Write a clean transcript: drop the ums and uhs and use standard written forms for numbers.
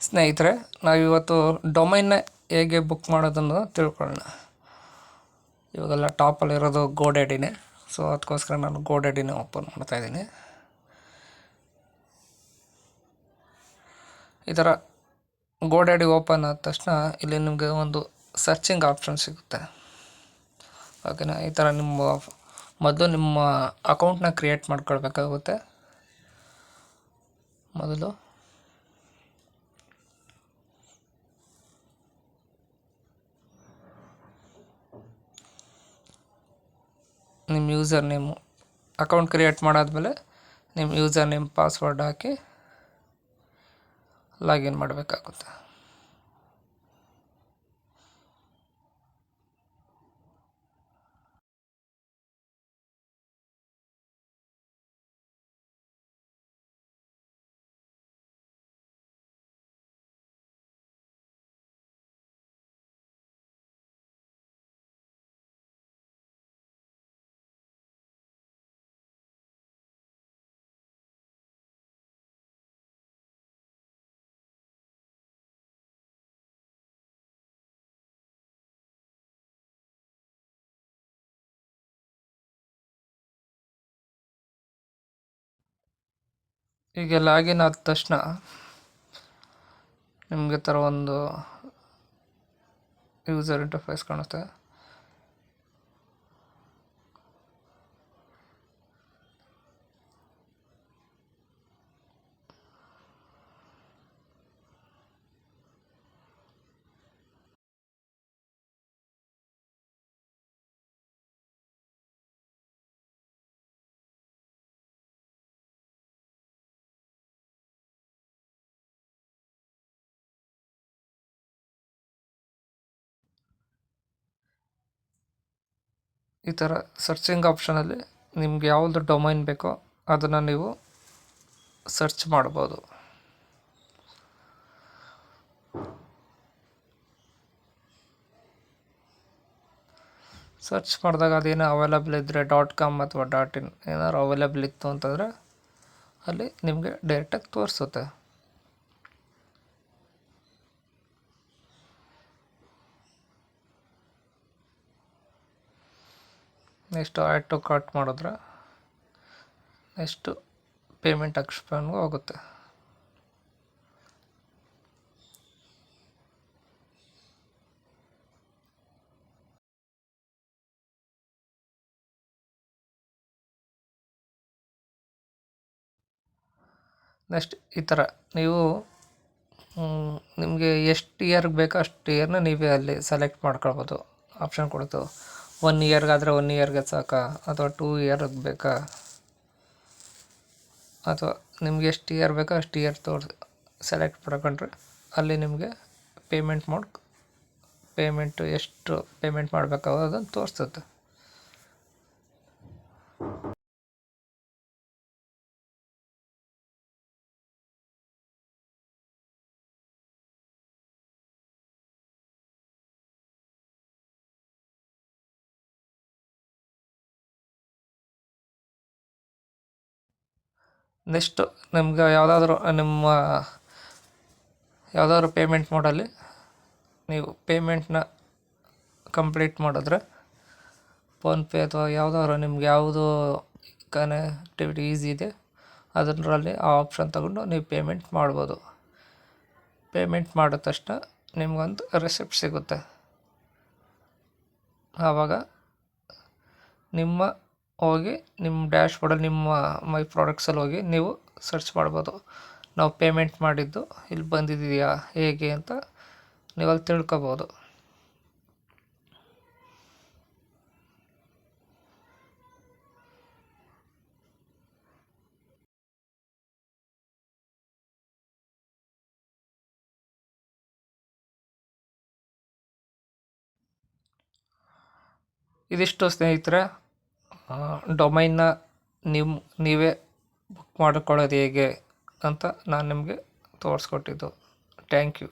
ಸ್ನೇಹಿತರೆ, ನಾವಿವತ್ತು ಡೊಮೈನ್ನ ಹೇಗೆ ಬುಕ್ ಮಾಡೋದನ್ನು ತಿಳ್ಕೊಳ್ಳೋಣ. ಇವಾಗೆಲ್ಲ ಟಾಪಲ್ಲಿರೋದು ಗೋಡ್ಯಾಡಿನೇ, ಸೊ ಅದಕ್ಕೋಸ್ಕರ ನಾನು ಗೋಡ್ಯಾಡಿನೇ ಓಪನ್ ಮಾಡ್ತಾಯಿದ್ದೀನಿ. ಈ ಥರ ಗೋಡ್ಯಾಡಿ ಓಪನ್ ಆದ ತಕ್ಷಣ ಇಲ್ಲಿ ನಿಮಗೆ ಒಂದು ಸರ್ಚಿಂಗ್ ಆಪ್ಷನ್ ಸಿಗುತ್ತೆ. ಓಕೆನಾ. ಈ ಥರ ಮೊದಲು ನಿಮ್ಮ ಅಕೌಂಟ್ನ ಕ್ರಿಯೇಟ್ ಮಾಡ್ಕೊಳ್ಬೇಕಾಗುತ್ತೆ. ಮೊದಲು ನಿಮ್ಮ ಯೂಸರ್ ನೇಮು ಅಕೌಂಟ್ ಕ್ರಿಯೇಟ್ ಮಾಡಾದ್ಮೇಲೆ ನಿಮ್ಮ ಯೂಸರ್ ನೇಮ್ ಪಾಸ್ವರ್ಡ್ ಹಾಕಿ ಲಾಗಿನ್ ಮಾಡಬೇಕಾಗುತ್ತೆ. ಈಗ ಲಾಗಿನ್ ಆದ ತಕ್ಷಣ ನಿಮಗೆ ಥರ ಒಂದು ಯೂಸರ್ ಇಂಟರ್ಫೇಸ್ ಕಾಣುತ್ತೆ. ಈ ಥರ ಸರ್ಚಿಂಗ್ ಆಪ್ಷನಲ್ಲಿ ನಿಮ್ಗೆ ಯಾವುದು ಡೊಮೈನ್ ಬೇಕೋ ಅದನ್ನು ನೀವು ಸರ್ಚ್ ಮಾಡ್ಬೋದು. ಸರ್ಚ್ ಮಾಡಿದಾಗ ಅದೇನೋ ಅವೈಲಬಲ್ ಇದ್ದರೆ .com ಅಥವಾ .in ಏನಾದ್ರು ಅವೈಲಬಲ್ ಇತ್ತು ಅಂತಂದರೆ ಅಲ್ಲಿ ನಿಮಗೆ ಡೈರೆಕ್ಟಾಗಿ ತೋರಿಸುತ್ತೆ. ನೆಕ್ಸ್ಟು ಆ್ಯಡ್ ಟು ಕಾರ್ಟ್ ಮಾಡಿದ್ರೆ ನೆಕ್ಸ್ಟು ಪೇಮೆಂಟ್ ಆಪ್ಷನ್ಗೂ ಹೋಗುತ್ತೆ. ನೆಕ್ಸ್ಟ್ ಈ ಥರ ನೀವು ನಿಮಗೆ ಎಷ್ಟು ಇಯರ್ಗೆ ಬೇಕೋ ಅಷ್ಟು ಇಯರ್ನ ನೀವೇ ಅಲ್ಲಿ ಸೆಲೆಕ್ಟ್ ಮಾಡ್ಕೊಳ್ಬೋದು. ಆಪ್ಷನ್ ಕೊಡ್ತು 1 ಇಯರ್ಗಾದರೆ 1 ಇಯರ್ಗೆ ಸಾಕಾ ಅಥವಾ 2 ಇಯರ್ಗೆ ಬೇಕಾ, ಅಥವಾ ನಿಮ್ಗೆ ಎಷ್ಟು ಇಯರ್ ಬೇಕೋ ಅಷ್ಟು ಇಯರ್ ಸೆಲೆಕ್ಟ್ ಮಾಡ್ಕೊಂಡ್ರೆ ಅಲ್ಲಿ ನಿಮಗೆ ಪೇಮೆಂಟು ಎಷ್ಟು ಪೇಮೆಂಟ್ ಮಾಡಬೇಕಾಗೋದನ್ನು ತೋರಿಸುತ್ತೆ. ನೆಕ್ಸ್ಟು ನಿಮ್ಗೆ ಯಾವುದಾದ್ರೂ ಪೇಮೆಂಟ್ ಮೋಡಲ್ಲಿ ನೀವು ಪೇಮೆಂಟ್ನ ಕಂಪ್ಲೀಟ್ ಮಾಡಿದ್ರೆ ಫೋನ್ಪೇ ಅಥವಾ ಯಾವುದಾದ್ರು ನಿಮ್ಗೆ ಯಾವುದು ಕನೆಕ್ಟಿವಿಟಿ ಈಸಿ ಇದೆ ಅದರಲ್ಲಿ ಆ ಆಪ್ಷನ್ ತಗೊಂಡು ನೀವು ಪೇಮೆಂಟ್ ಮಾಡ್ಬೋದು. ಪೇಮೆಂಟ್ ಮಾಡಿದ ತಕ್ಷಣ ನಿಮಗೊಂದು ರೆಸಿಪ್ಟ್ ಸಿಗುತ್ತೆ. ಆವಾಗ ಹೋಗಿ ನಿಮ್ಮ ಡ್ಯಾಶ್ಬೋರ್ಡಲ್ಲಿ ನಿಮ್ಮ ಮೈ ಪ್ರಾಡಕ್ಟ್ಸಲ್ಲಿ ಹೋಗಿ ನೀವು ಸರ್ಚ್ ಮಾಡ್ಬೋದು. ನಾವು ಪೇಮೆಂಟ್ ಮಾಡಿದ್ದು ಇಲ್ಲಿ ಬಂದಿದೆಯಾ ಹೇಗೆ ಅಂತ ನೀವು ಅಲ್ಲಿ ತಿಳ್ಕೊಬೋದು. ಇದಿಷ್ಟು ಸ್ನೇಹಿತರೆ, ಡೊಮೈನ್ನ ನೀವೇ ಬುಕ್ ಮಾಡಿಕೊಳ್ಳೋದು ಹೇಗೆ ಅಂತ ನಾನು ನಿಮಗೆ ತೋರಿಸ್ಕೊಟ್ಟಿದ್ದು. Thank you.